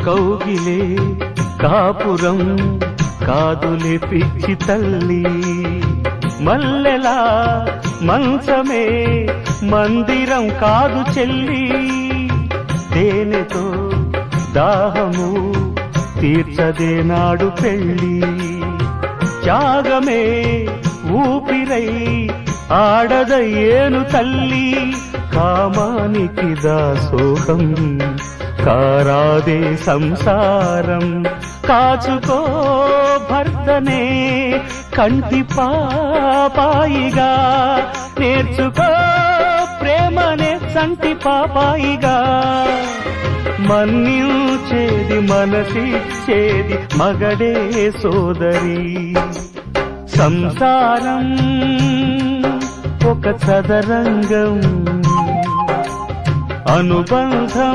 కౌగిలే కాపురం కాదులే పిచ్చి తల్లి, మల్లెలా మంచమే మందిరం కాదు చెల్లి, తేనెతో దాహము తీర్చదే నాడు పెళ్ళి, త్యాగమే ఊపిరై ఆడదయ్యేను తల్లి, కామానికి దాసోహం కారాదే సంసారం, కాచుకో భర్తనే కంటి పాపాయిగా, నేర్చుకో ప్రేమనే సంటి పాపాయిగా, మన్నించేది మనసిచ్చేది మగడే సోదరి, సంసారం ఒక చదరంగం అనుబంధం